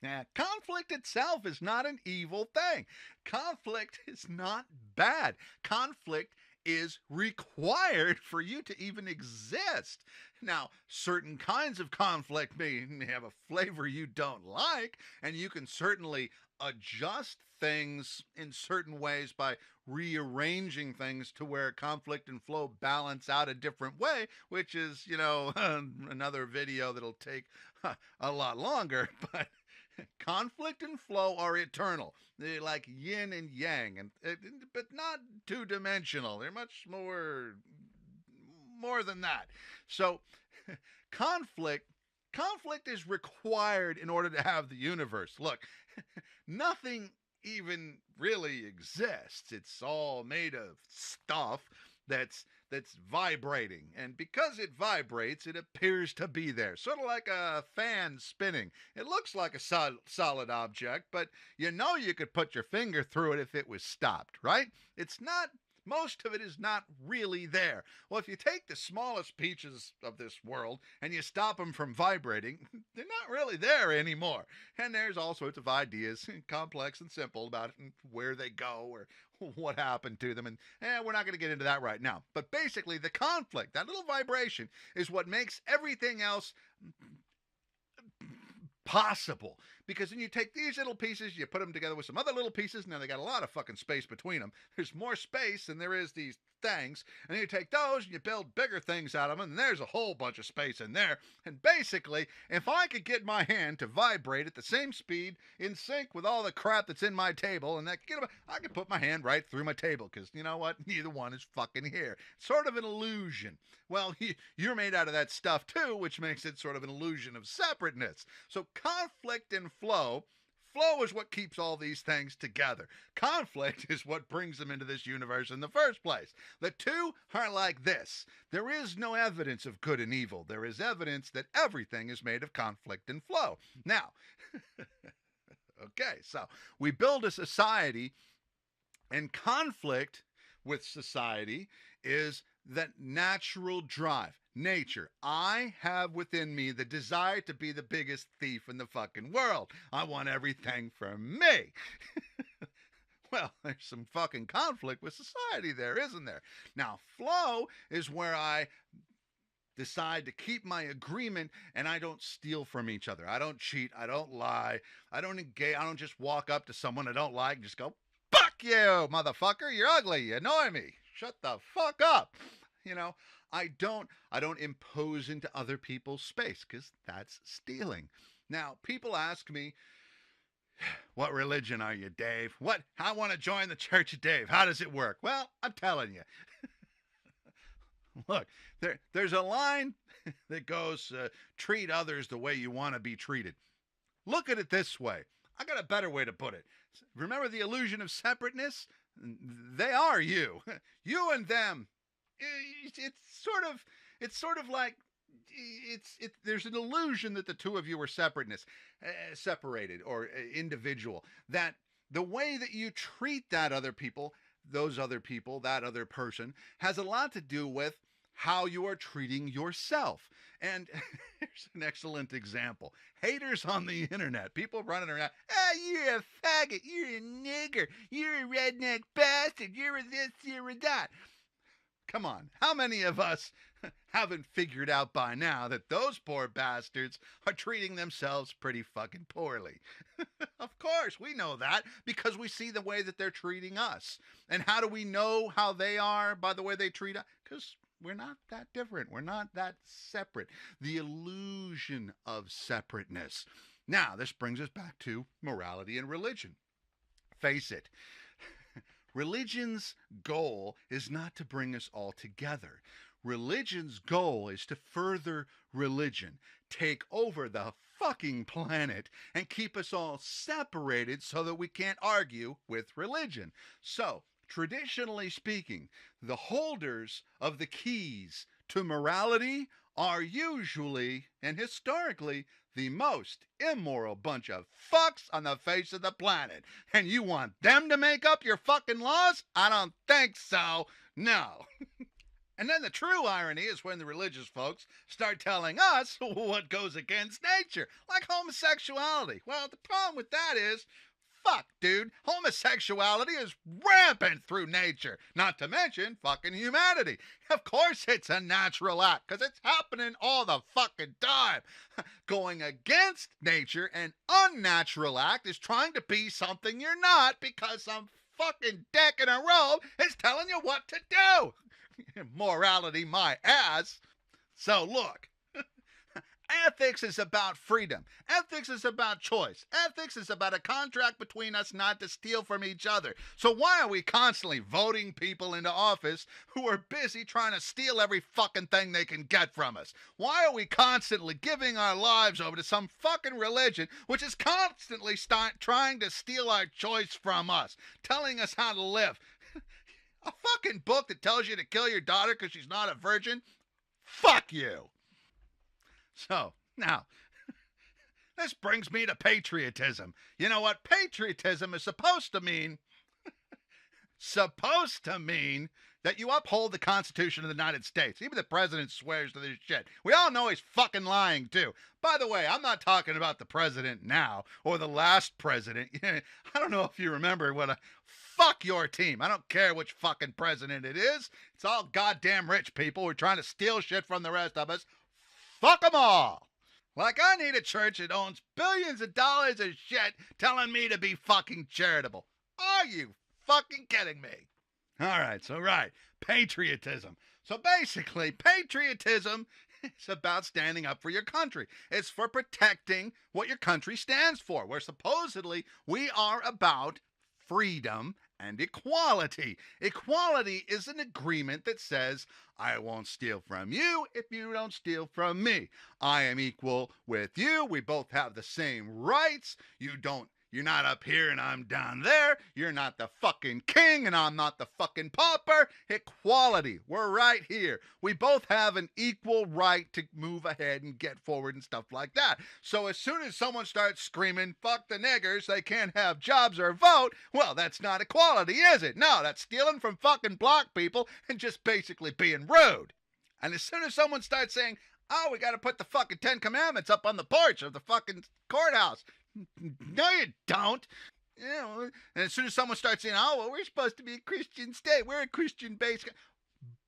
Now, conflict itself is not an evil thing. Conflict is not bad. Conflict is required for you to even exist. Now, certain kinds of conflict may have a flavor you don't like, and you can certainly adjust things in certain ways by rearranging things to where conflict and flow balance out a different way, which is, another video that'll take a lot longer, but conflict and flow are eternal. They're like yin and yang, but not two-dimensional. They're much more than that. So, conflict conflict is required in order to have the universe. Look, nothing even really exists. It's all made of stuff that's vibrating, and because it vibrates, it appears to be there, sort of like a fan spinning. It looks like a solid object, but you could put your finger through it if it was stopped, right? It's not. Most of it is not really there. Well, if you take the smallest pieces of this world and you stop them from vibrating, they're not really there anymore. And there's all sorts of ideas, complex and simple, about where they go or what happened to them. And we're not going to get into that right now. But basically, the conflict, that little vibration, is what makes everything else possible. Because then you take these little pieces, you put them together with some other little pieces, now they got a lot of fucking space between them. There's more space than there is these things, and then you take those and you build bigger things out of them, and there's a whole bunch of space in there. And basically, if I could get my hand to vibrate at the same speed in sync with all the crap that's in my table, and I could put my hand right through my table, because you know what? Neither one is fucking here. Sort of an illusion. Well, you're made out of that stuff too, which makes it sort of an illusion of separateness. So conflict and flow is what keeps all these things together. Conflict is what brings them into this universe in the first place. The two are like this. There is no evidence of good and evil. There is evidence that everything is made of conflict and flow. Now, okay, so we build a society, and conflict with society is that natural drive. Nature. I have within me the desire to be the biggest thief in the fucking world. I want everything for me. Well, there's some fucking conflict with society there, isn't there? Now, flow is where I decide to keep my agreement and I don't steal from each other. I don't cheat. I don't lie. I don't engage. I don't just walk up to someone I don't like and just go, "Fuck you, motherfucker. You're ugly. You annoy me. Shut the fuck up." I don't impose into other people's space, because that's stealing. Now, people ask me, "What religion are you, Dave? What? I want to join the Church of Dave. How does it work?" Well, I'm telling you. Look, there's a line that goes, treat others the way you want to be treated. Look at it this way. I got a better way to put it. Remember the illusion of separateness? They are you. You and them. It's sort of like there's an illusion that the two of you are separated or individual, that the way that you treat that other people, that other person, has a lot to do with how you are treating yourself. And here's an excellent example. Haters on the internet, people running around, you're a faggot, you're a nigger, you're a redneck bastard, you're a this, you're a that. Come on, how many of us haven't figured out by now that those poor bastards are treating themselves pretty fucking poorly? Of course, we know that because we see the way that they're treating us. And how do we know how they are by the way they treat us? Because we're not that different. We're not that separate. The illusion of separateness. Now, this brings us back to morality and religion. Face it. Religion's goal is not to bring us all together. Religion's goal is to further religion, take over the fucking planet, and keep us all separated so that we can't argue with religion. So, traditionally speaking, the holders of the keys to morality are usually and historically the most immoral bunch of fucks on the face of the planet. And you want them to make up your fucking laws? I don't think so. No. And then the true irony is when the religious folks start telling us what goes against nature, like homosexuality. Well, the problem with that is, fuck, dude, homosexuality is rampant through nature, not to mention fucking humanity. Of course it's a natural act, because it's happening all the fucking time. Going against nature, an unnatural act, is trying to be something you're not because some fucking dick in a robe is telling you what to do. Morality, my ass. So look, ethics is about freedom. Ethics is about choice. Ethics is about a contract between us not to steal from each other. So why are we constantly voting people into office who are busy trying to steal every fucking thing they can get from us? Why are we constantly giving our lives over to some fucking religion which is constantly trying to steal our choice from us, telling us how to live? A fucking book that tells you to kill your daughter because she's not a virgin? Fuck you. So, now, this brings me to patriotism. You know what? Patriotism is supposed to mean that you uphold the Constitution of the United States. Even the president swears to this shit. We all know he's fucking lying, too. By the way, I'm not talking about the president now or the last president. I don't know if you remember what a... Fuck your team. I don't care which fucking president it is. It's all goddamn rich people who are trying to steal shit from the rest of us. Fuck them all. Like, I need a church that owns billions of dollars of shit telling me to be fucking charitable. Are you fucking kidding me? All right, patriotism. So basically, patriotism is about standing up for your country. It's for protecting what your country stands for, where supposedly we are about freedom and equality. Equality is an agreement that says, I won't steal from you if you don't steal from me. I am equal with you. We both have the same rights. You're not up here and I'm down there. You're not the fucking king and I'm not the fucking pauper. Equality. We're right here. We both have an equal right to move ahead and get forward and stuff like that. So as soon as someone starts screaming, fuck the niggers, they can't have jobs or vote, well, that's not equality, is it? No, that's stealing from fucking black people and just basically being rude. And as soon as someone starts saying, oh, we got to put the fucking 10 Commandments up on the porch of the fucking courthouse. No, you don't. You know, and as soon as someone starts saying, oh, well, we're supposed to be a Christian state. We're a Christian-based...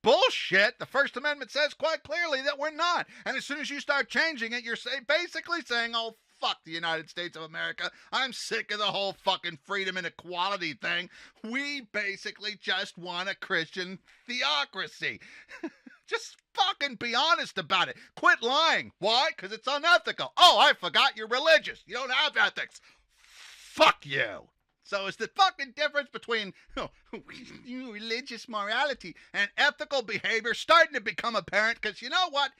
Bullshit. The First Amendment says quite clearly that we're not. And as soon as you start changing it, you're basically saying, oh, fuck the United States of America. I'm sick of the whole fucking freedom and equality thing. We basically just want a Christian theocracy. Just fucking be honest about it. Quit lying. Why? Because it's unethical. Oh, I forgot you're religious. You don't have ethics. Fuck you. So it's the fucking difference between religious morality and ethical behavior starting to become apparent, because you know what?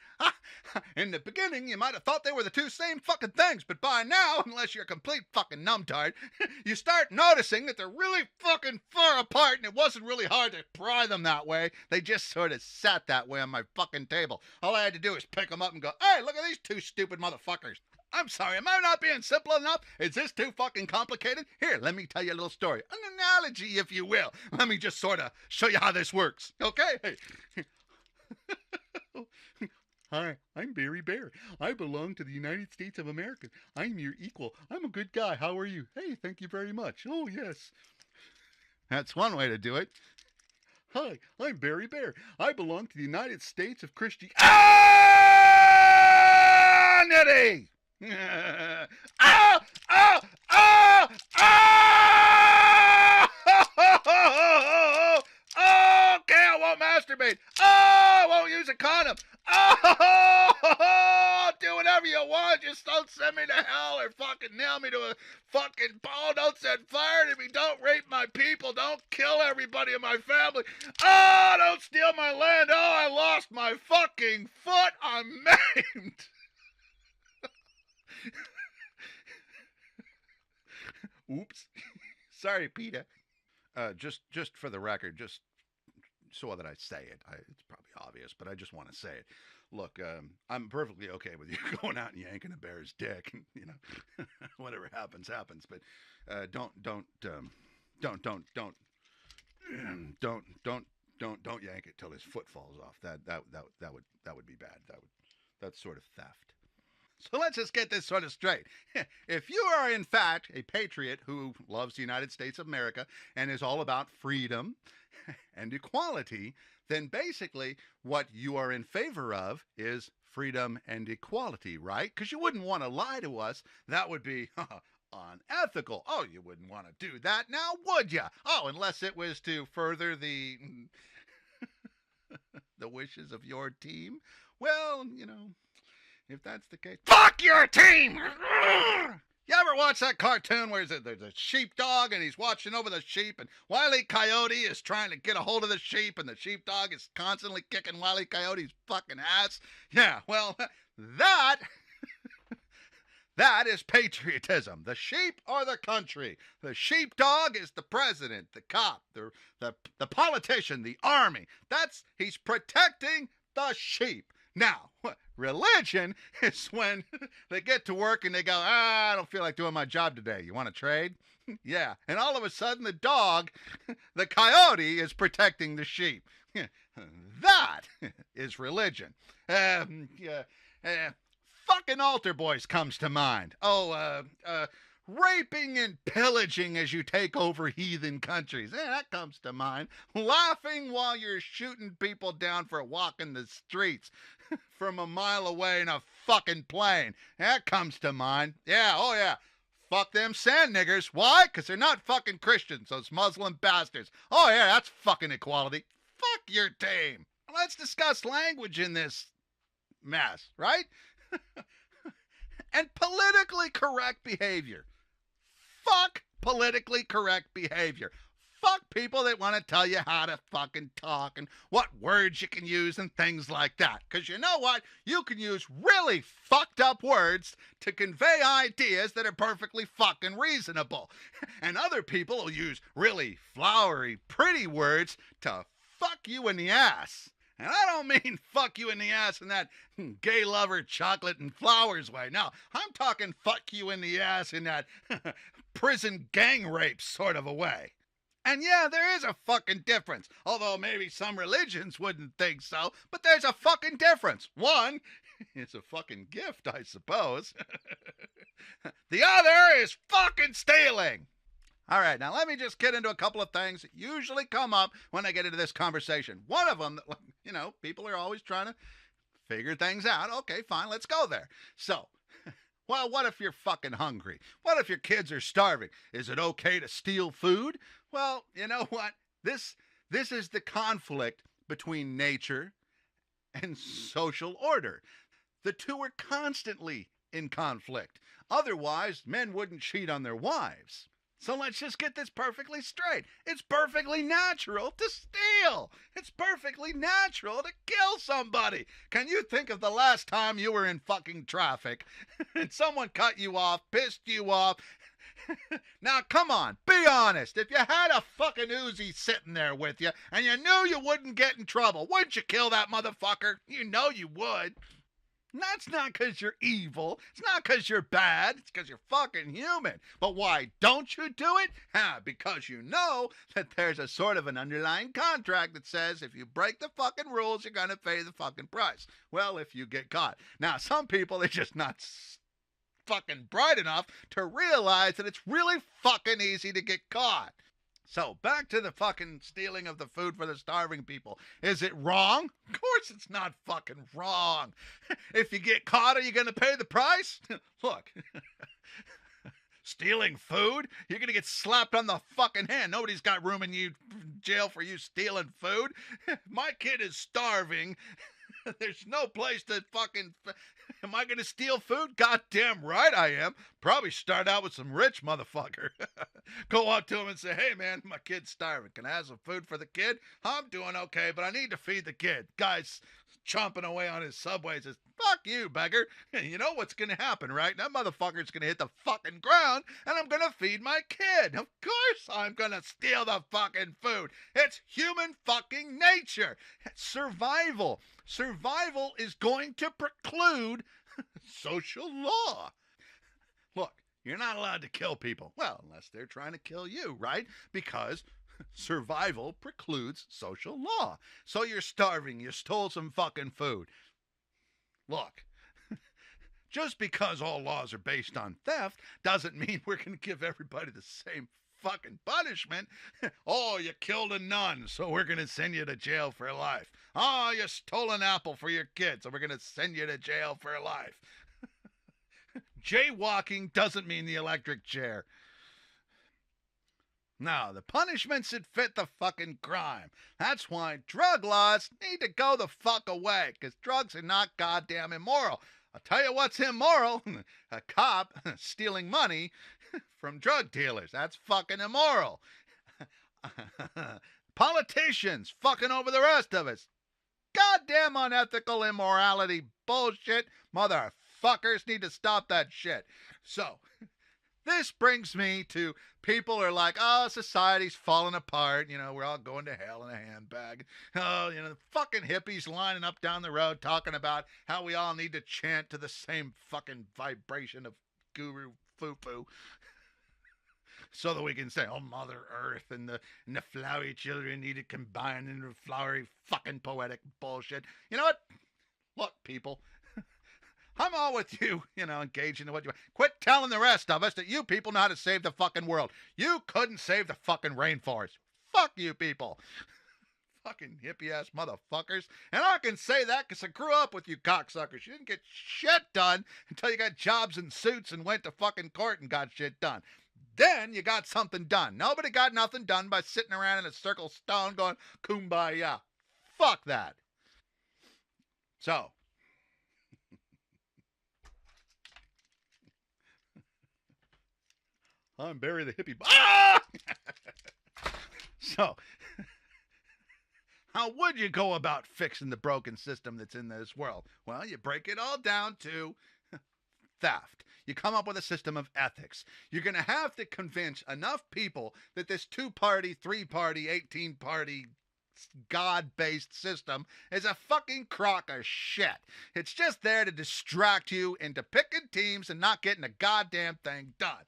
In the beginning, you might have thought they were the two same fucking things, but by now, unless you're a complete fucking numbtard, you start noticing that they're really fucking far apart, and it wasn't really hard to pry them that way. They just sort of sat that way on my fucking table. All I had to do is pick them up and go, hey, look at these two stupid motherfuckers. I'm sorry, am I not being simple enough? Is this too fucking complicated? Here, let me tell you a little story. An analogy, if you will. Let me just sort of show you how this works, okay? Hi, I'm Barry Bear. I belong to the United States of America. I'm your equal. I'm a good guy. How are you? Hey, thank you very much. Oh, yes. That's one way to do it. Hi, I'm Barry Bear. I belong to the United States of Christianity. Ah! Ah! Ah! Ah! Okay, I won't masturbate. Oh, I won't use a condom. Oh, do whatever you want. Just don't send me to hell or fucking nail me to a fucking pole. Don't set fire to me. Don't rape my people. Don't kill everybody in my family. Oh, don't steal my land. Oh, I lost my fucking foot. I'm maimed. Oops. Sorry, Peter. Just for the record, just so that I say it. It's probably obvious, but I just want to say it. Look, I'm perfectly okay with you going out and yanking a bear's dick, and you know, whatever happens, happens. But don't Don't yank it till his foot falls off. That would be bad. That's sort of theft. So let's just get this sort of straight. If you are, in fact, a patriot who loves the United States of America and is all about freedom and equality, then basically what you are in favor of is freedom and equality, right? Because you wouldn't want to lie to us. That would be unethical. Oh, you wouldn't want to do that now, would you? Oh, unless it was to further the the wishes of your team. Well, if that's the case, fuck your team! You ever watch that cartoon where there's a sheepdog and he's watching over the sheep and Wile E. Coyote is trying to get a hold of the sheep and the sheepdog is constantly kicking Wile E. Coyote's fucking ass? Yeah, well, that is patriotism. The sheep are the country. The sheepdog is the president, the cop, the politician, the army. He's protecting the sheep. Now, religion is when they get to work and they go, I don't feel like doing my job today. You want to trade? Yeah. And all of a sudden the dog, the coyote, is protecting the sheep. That is religion. Fucking altar boys comes to mind. Raping and pillaging as you take over heathen countries. That comes to mind. Laughing while you're shooting people down for walking the streets from a mile away in a fucking plane. That comes to mind. Yeah, oh yeah. Fuck them sand niggers. Why? Because they're not fucking Christians, those Muslim bastards. Oh yeah, that's fucking equality. Fuck your team. Let's discuss language in this mess, right? And politically correct behavior. Fuck politically correct behavior. Fuck people that want to tell you how to fucking talk and what words you can use and things like that. Because you know what? You can use really fucked up words to convey ideas that are perfectly fucking reasonable. And other people will use really flowery, pretty words to fuck you in the ass. And I don't mean fuck you in the ass in that gay lover chocolate and flowers way. No, I'm talking fuck you in the ass in that prison gang rape sort of a way. And yeah, there is a fucking difference. Although maybe some religions wouldn't think so, but there's a fucking difference. One, it's a fucking gift, I suppose. The other is fucking stealing. All right, now let me just get into a couple of things that usually come up when I get into this conversation. One of them, people are always trying to figure things out. Okay, fine, let's go there. So, well, what if you're fucking hungry? What if your kids are starving? Is it okay to steal food? Well, you know what? This is the conflict between nature and social order. The two are constantly in conflict. Otherwise, men wouldn't cheat on their wives. So let's just get this perfectly straight. It's perfectly natural to steal. It's perfectly natural to kill somebody. Can you think of the last time you were in fucking traffic and someone cut you off, pissed you off? Now, come on, be honest. If you had a fucking Uzi sitting there with you and you knew you wouldn't get in trouble, wouldn't you kill that motherfucker? You know you would. And that's not because you're evil. It's not because you're bad. It's because you're fucking human. But why don't you do it? Because you know that there's a sort of an underlying contract that says if you break the fucking rules, you're going to pay the fucking price. Well, if you get caught. Now, some people are just not fucking bright enough to realize that it's really fucking easy to get caught. So, back to the fucking stealing of the food for the starving people. Is it wrong? Of course it's not fucking wrong. If you get caught, are you going to pay the price? Look, stealing food? You're going to get slapped on the fucking hand. Nobody's got room in jail for you stealing food. My kid is starving. There's no place to fucking... Am I going to steal food? Goddamn right I am. Probably start out with some rich motherfucker. Go up to him and say, hey, man, my kid's starving. Can I have some food for the kid? I'm doing okay, but I need to feed the kid. Guy's chomping away on his Subway. Says, fuck you, beggar. You know what's going to happen, right? That motherfucker's going to hit the fucking ground, and I'm going to feed my kid. Of course I'm going to steal the fucking food. It's human fucking nature. It's survival. Survival is going to preclude social law. Look, you're not allowed to kill people. Well, unless they're trying to kill you, right? Because Survival precludes social law. So you're starving, you stole some fucking food. Look, just because all laws are based on theft doesn't mean we're going to give everybody the same fucking punishment. Oh, you killed a nun, so we're going to send you to jail for life. Oh, you stole an apple for your kids, so we're going to send you to jail for life. Jaywalking doesn't mean the electric chair. No, the punishments should fit the fucking crime. That's why drug laws need to go the fuck away, because drugs are not goddamn immoral. I'll tell you what's immoral. A cop stealing money from drug dealers. That's fucking immoral. Politicians fucking over the rest of us. Goddamn unethical immorality bullshit. Motherfuckers need to stop that shit. So, this brings me to people are like, oh, society's falling apart. You know, we're all going to hell in a handbag. Oh, you know, the fucking hippies lining up down the road talking about how we all need to chant to the same fucking vibration of guru foo-foo. So that we can say, oh, Mother Earth and the flowery children need to combine into flowery fucking poetic bullshit. You know what? Look, people. I'm all with you, you know, engaging in what you want. Quit telling the rest of us that you people know how to save the fucking world. You couldn't save the fucking rainforest. Fuck you people. Fucking hippie-ass motherfuckers. And I can say that because I grew up with you cocksuckers. You didn't get shit done until you got jobs and suits and went to fucking court and got shit done. Then you got something done. Nobody got nothing done by sitting around in a circle stone going, kumbaya. Fuck that. So, I'm Barry the hippie. Ah! So, how would you go about fixing the broken system that's in this world? Well, you break it all down to theft. You come up with a system of ethics. You're going to have to convince enough people that this 2-party, 3-party, 18-party God-based system is a fucking crock of shit. It's just there to distract you into picking teams and not getting a goddamn thing done.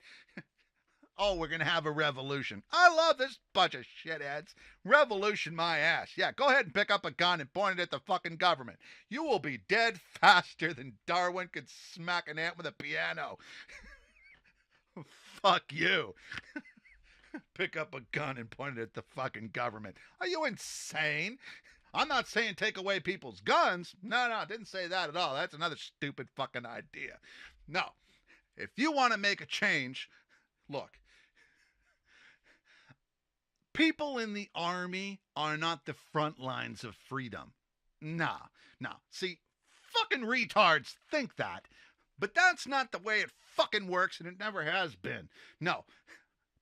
Oh, we're going to have a revolution. I love this bunch of shitheads. Revolution my ass. Yeah, go ahead and pick up a gun and point it at the fucking government. You will be dead faster than Darwin could smack an ant with a piano. Fuck you. Pick up a gun and point it at the fucking government. Are you insane? I'm not saying take away people's guns. No, I didn't say that at all. That's another stupid fucking idea. No. If you want to make a change, look. People in the army are not the front lines of freedom. No. See, fucking retards think that. But that's not the way it fucking works, and it never has been. No.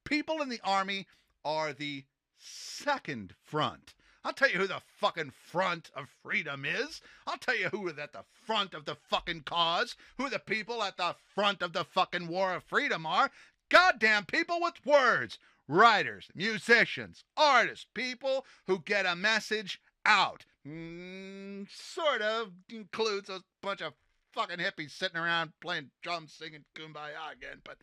People in the army are the second front. I'll tell you who the fucking front of freedom is. I'll tell you who is at the front of the fucking cause. Who the people at the front of the fucking war of freedom are. Goddamn people with words. Writers, musicians, artists, people who get a message out. Sort of includes a bunch of fucking hippies sitting around playing drums, singing Kumbaya again, but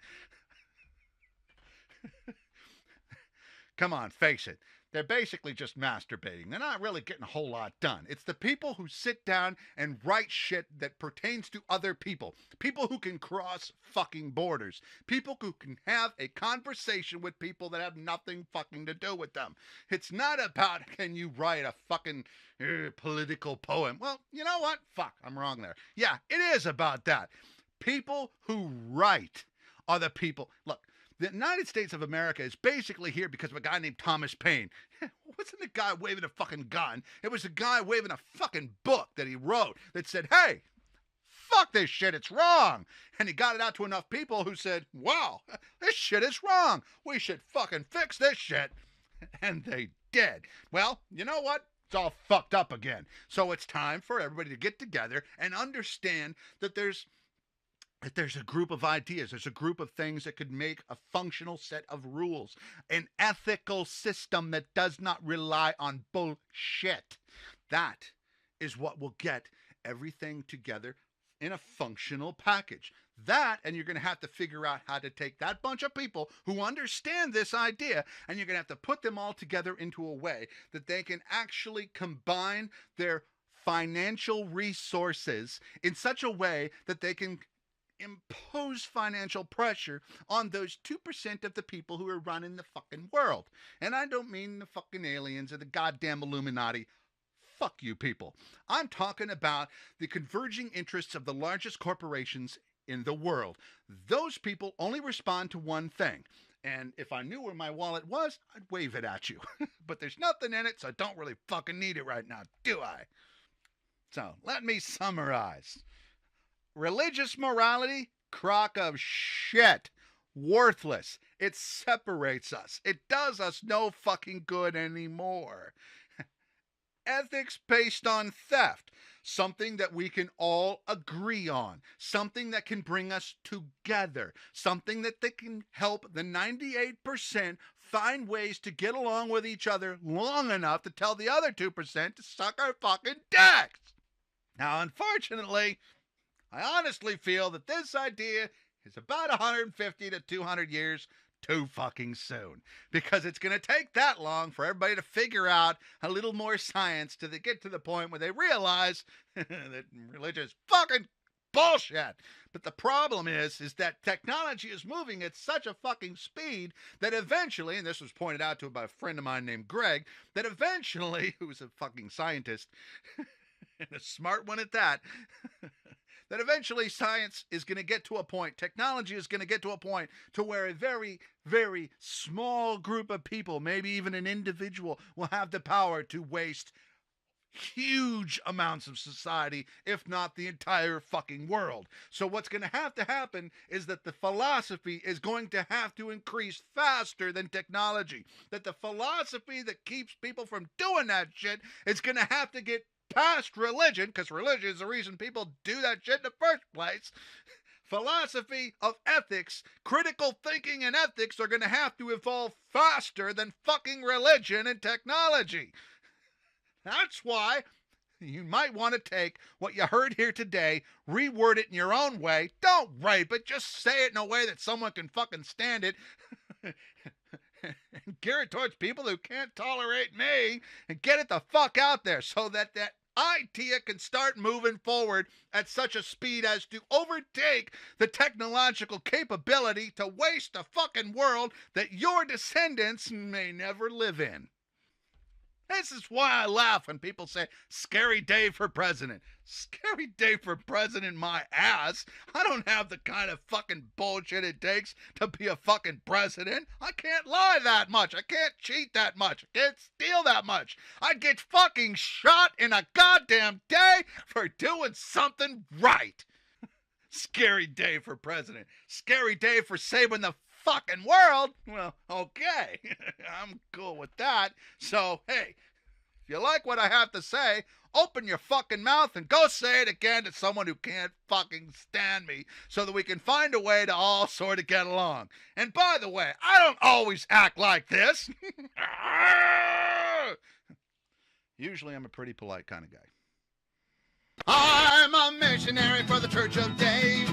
come on, face it. They're basically just masturbating. They're not really getting a whole lot done. It's the people who sit down and write shit that pertains to other people. People who can cross fucking borders. People who can have a conversation with people that have nothing fucking to do with them. It's not about can you write a fucking political poem. Well, you know what? Fuck, I'm wrong there. Yeah, it is about that. People who write are the people. Look. The United States of America is basically here because of a guy named Thomas Paine. Wasn't the guy waving a fucking gun. It was a guy waving a fucking book that he wrote that said, hey, fuck this shit, it's wrong. And he got it out to enough people who said, wow, this shit is wrong. We should fucking fix this shit. And they did. Well, you know what? It's all fucked up again. So it's time for everybody to get together and understand that there's a group of ideas, there's a group of things that could make a functional set of rules, an ethical system that does not rely on bullshit. That is what will get everything together in a functional package. That, and you're going to have to figure out how to take that bunch of people who understand this idea, and you're going to have to put them all together into a way that they can actually combine their financial resources in such a way that they can impose financial pressure on those 2% of the people who are running the fucking world. And I don't mean the fucking aliens or the goddamn Illuminati. Fuck you people. I'm talking about the converging interests of the largest corporations in the world. Those people only respond to one thing. And if I knew where my wallet was, I'd wave it at you. But there's nothing in it, so I don't really fucking need it right now, do I? So let me summarize. Religious morality, crock of shit. Worthless. It separates us. It does us no fucking good anymore. Ethics based on theft. Something that we can all agree on. Something that can bring us together. Something that they can help the 98% find ways to get along with each other long enough to tell the other 2% to suck our fucking dicks. Now, unfortunately, I honestly feel that this idea is about 150 to 200 years too fucking soon, because it's going to take that long for everybody to figure out a little more science to get to the point where they realize that religion is fucking bullshit. But the problem is that technology is moving at such a fucking speed that eventually, and this was pointed out to by a friend of mine named Greg, that eventually, who's a fucking scientist, and a smart one at that, that eventually science is going to get to a point, technology is going to get to a point to where a very, very small group of people, maybe even an individual, will have the power to waste huge amounts of society, if not the entire fucking world. So what's going to happen is that the philosophy is going to have to increase faster than technology. That the philosophy that keeps people from doing that shit is going to have to get past religion, because religion is the reason people do that shit in the first place. Philosophy of ethics, critical thinking and ethics are going to have to evolve faster than fucking religion and technology. That's why you might want to take what you heard here today, reword it in your own way. Don't rape it, just say it in a way that someone can fucking stand it. And gear it towards people who can't tolerate me, and get it the fuck out there so that that idea can start moving forward at such a speed as to overtake the technological capability to waste a fucking world that your descendants may never live in. This is why I laugh when people say, ScaryDAve for president. ScaryDAve for president, my ass. I don't have the kind of fucking bullshit it takes to be a fucking president. I can't lie that much. I can't cheat that much. I can't steal that much. I'd get fucking shot in a goddamn day for doing something right. ScaryDAve for president. ScaryDAve for saving the fucking world. Well, okay. I'm cool with that. So, hey, if you like what I have to say, open your fucking mouth and go say it again to someone who can't fucking stand me, so that we can find a way to all sort of get along. And by the way, I don't always act like this. Usually I'm a pretty polite kind of guy. I'm a missionary for the Church of Dave.